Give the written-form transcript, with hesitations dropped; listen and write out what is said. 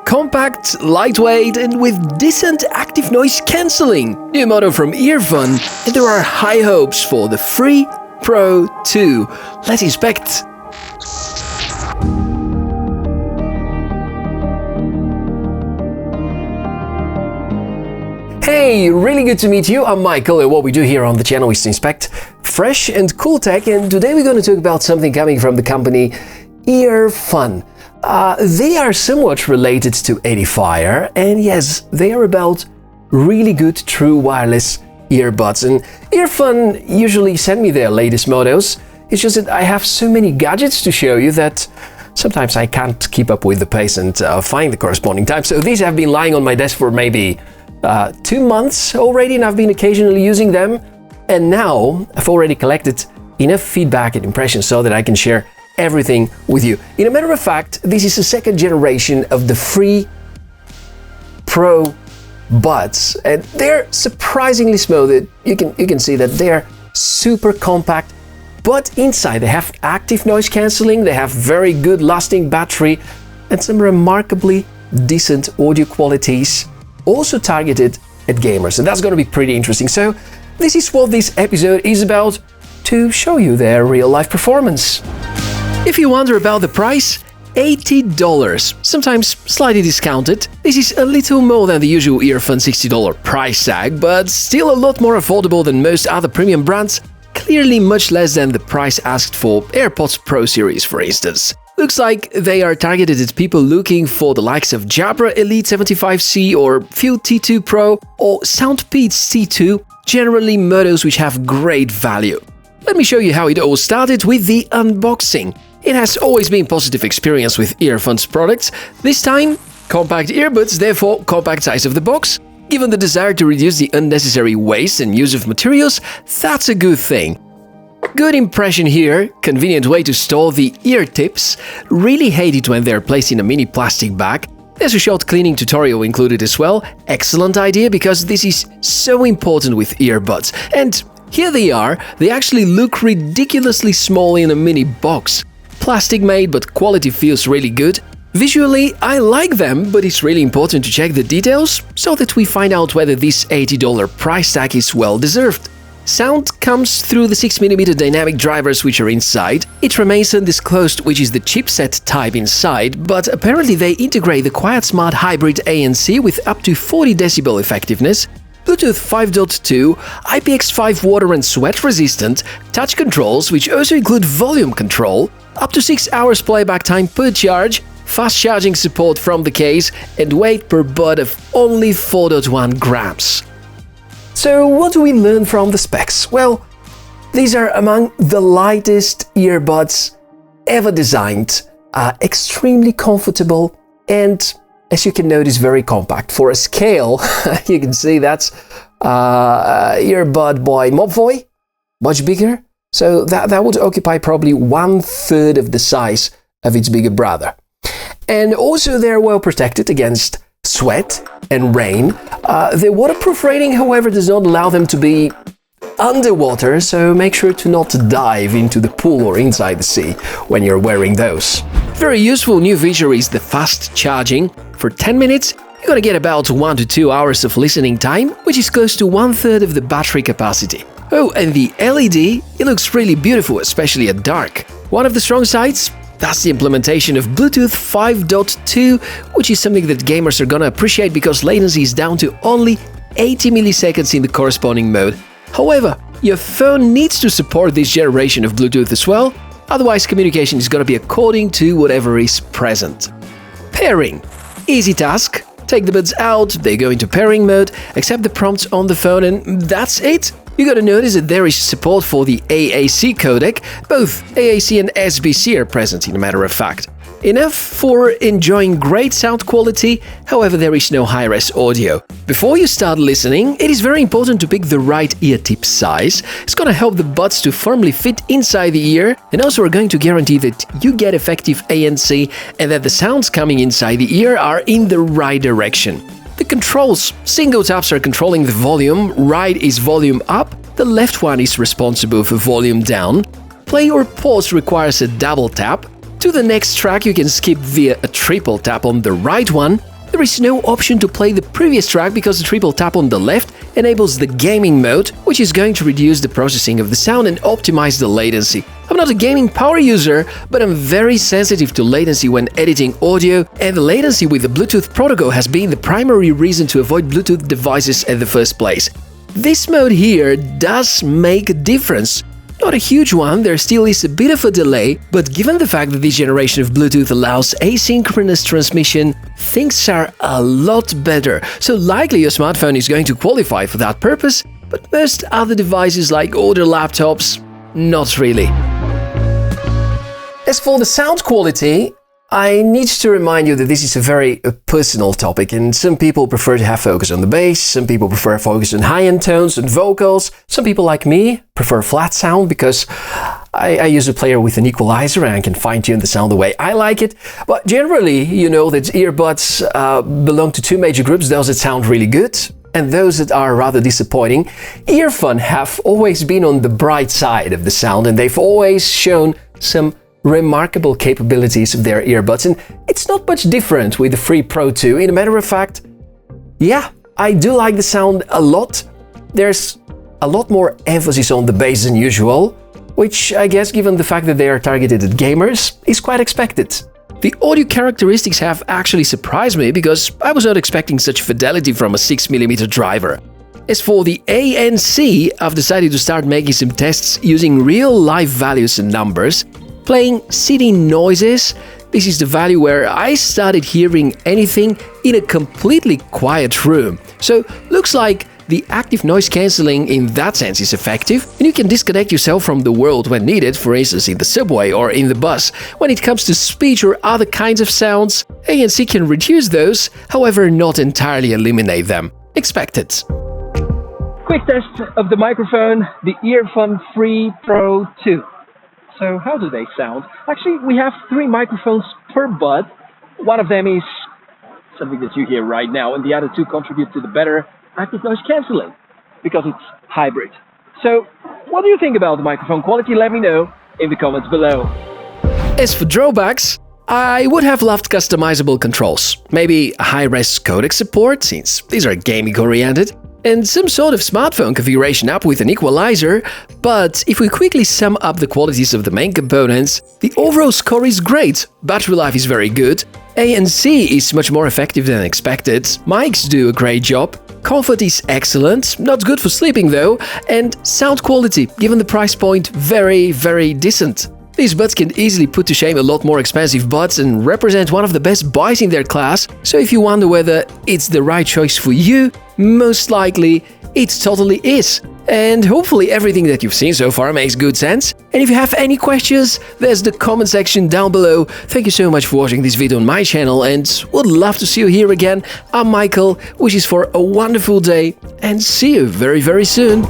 Compact, lightweight, and with decent active noise cancelling. New motto from Earfun, and there are high hopes for the Free Pro 2. Let's inspect. Hey, really good to meet you. I'm Michael, and what we do here on the channel is to inspect fresh and cool tech, and today we're going to talk about something coming from the company Earfun. They are somewhat related to Edifier, and yes, they are about really good true wireless earbuds. And Earfun usually send me their latest models. It's just that I have so many gadgets to show you that sometimes I can't keep up with the pace and find the corresponding time. So these have been lying on my desk for maybe 2 months already, and I've been occasionally using them. And now I've already collected enough feedback and impressions so that I can share everything with you. In a matter of fact, this is the second generation of the Free Pro buds, and they're surprisingly smooth. You can see that they're super compact, but inside they have active noise cancelling, they have very good lasting battery, and some remarkably decent audio qualities, also targeted at gamers, and that's going to be pretty interesting. So this is what this episode is about, to show you their real-life performance. If you wonder about the price, $80, sometimes slightly discounted. This is a little more than the usual Earfun $60 price tag, but still a lot more affordable than most other premium brands, clearly much less than the price asked for AirPods Pro series, for instance. Looks like they are targeted at people looking for the likes of Jabra Elite 75C or Field T2 Pro or Soundpeats T2, generally models which have great value. Let me show you how it all started with the unboxing. It has always been a positive experience with Earfun's products. This time, compact earbuds, therefore compact size of the box. Given the desire to reduce the unnecessary waste and use of materials, that's a good thing. Good impression here, convenient way to store the ear tips. Really hate it when they're placed in a mini plastic bag. There's a short cleaning tutorial included as well. Excellent idea, because this is so important with earbuds. And here they are. They actually look ridiculously small in a mini box. Plastic made, but quality feels really good. Visually, I like them, but it's really important to check the details so that we find out whether this $80 price tag is well deserved. Sound comes through the 6mm dynamic drivers which are inside. It remains undisclosed which is the chipset type inside, but apparently they integrate the Quiet Smart Hybrid ANC with up to 40 decibel effectiveness, Bluetooth 5.2, IPX5 water and sweat resistant, touch controls which also include volume control, up to 6 hours playback time per charge, fast charging support from the case, and weight per bud of only 4.1 grams. So what do we learn from the specs? Well, these are among the lightest earbuds ever designed, extremely comfortable, and as you can notice, very compact. For a scale, you can see that's earbud by Mobvoi, much bigger. So that would occupy probably 1/3 of the size of its bigger brother. And also they're well protected against sweat and rain. The waterproof rating, however, does not allow them to be underwater, so make sure to not dive into the pool or inside the sea when you're wearing those. Very useful new feature is the fast charging. For 10 minutes, you're gonna get about 1 to 2 hours of listening time, which is close to 1/3 of the battery capacity. Oh, and the LED, it looks really beautiful, especially at dark. One of the strong sides? That's the implementation of Bluetooth 5.2, which is something that gamers are gonna appreciate because latency is down to only 80 milliseconds in the corresponding mode. However, your phone needs to support this generation of Bluetooth as well, otherwise communication is gonna be according to whatever is present. Pairing. Easy task. Take the buds out, they go into pairing mode, accept the prompts on the phone, and that's it. You're gonna notice that there is support for the AAC codec. Both AAC and SBC are present, in a matter of fact. Enough for enjoying great sound quality, however there is no high-res audio. Before you start listening, it is very important to pick the right ear tip size. It's gonna help the buds to firmly fit inside the ear, and also are going to guarantee that you get effective ANC and that the sounds coming inside the ear are in the right direction. The controls. Single taps are controlling the volume, right is volume up, the left one is responsible for volume down. Play or pause requires a double tap. To the next track you can skip via a triple tap on the right one. There is no option to play the previous track because the triple tap on the left enables the gaming mode, which is going to reduce the processing of the sound and optimize the latency. I'm not a gaming power user, but I'm very sensitive to latency when editing audio, and the latency with the Bluetooth protocol has been the primary reason to avoid Bluetooth devices in the first place. This mode here does make a difference. Not a huge one, there still is a bit of a delay, but given the fact that this generation of Bluetooth allows asynchronous transmission, things are a lot better. So likely your smartphone is going to qualify for that purpose, but most other devices like older laptops, not really. As for the sound quality, I need to remind you that this is a very personal topic, and some people prefer to have focus on the bass, some people prefer focus on high-end tones and vocals, some people like me prefer flat sound because I use a player with an equalizer and I can fine-tune the sound the way I like it. But generally, you know that earbuds belong to two major groups, those that sound really good and those that are rather disappointing. Earfun have always been on the bright side of the sound, and they've always shown some remarkable capabilities of their earbuds, and it's not much different with the Free Pro 2. In a matter of fact, yeah, I do like the sound a lot. There's a lot more emphasis on the bass than usual, which I guess, given the fact that they are targeted at gamers, is quite expected. The audio characteristics have actually surprised me because I was not expecting such fidelity from a 6mm driver. As for the ANC, I've decided to start making some tests using real live values and numbers. Playing city noises, this is the value where I started hearing anything in a completely quiet room. So looks like the active noise cancelling in that sense is effective, and you can disconnect yourself from the world when needed, for instance in the subway or in the bus. When it comes to speech or other kinds of sounds, ANC can reduce those, however not entirely eliminate them. Expected. Quick test of the microphone, the Earfun Free Pro 2. So how do they sound? Actually, we have 3 microphones per bud. One of them is something that you hear right now, and the other 2 contribute to the better active noise cancelling because it's hybrid. So what do you think about the microphone quality? Let me know in the comments below. As for drawbacks, I would have loved customizable controls. Maybe high-res codec support, since these are gaming-oriented, and some sort of smartphone configuration app with an equalizer, but if we quickly sum up the qualities of the main components, the overall score is great, battery life is very good, ANC is much more effective than expected, mics do a great job, comfort is excellent, not good for sleeping though, and sound quality, given the price point, very, very decent. These buds can easily put to shame a lot more expensive buds and represent one of the best buys in their class, so if you wonder whether it's the right choice for you, most likely it totally is. And hopefully everything that you've seen so far makes good sense. And if you have any questions, there's the comment section down below. Thank you so much for watching this video on my channel and would love to see you here again. I'm Michael, wishes for a wonderful day and see you very, very soon.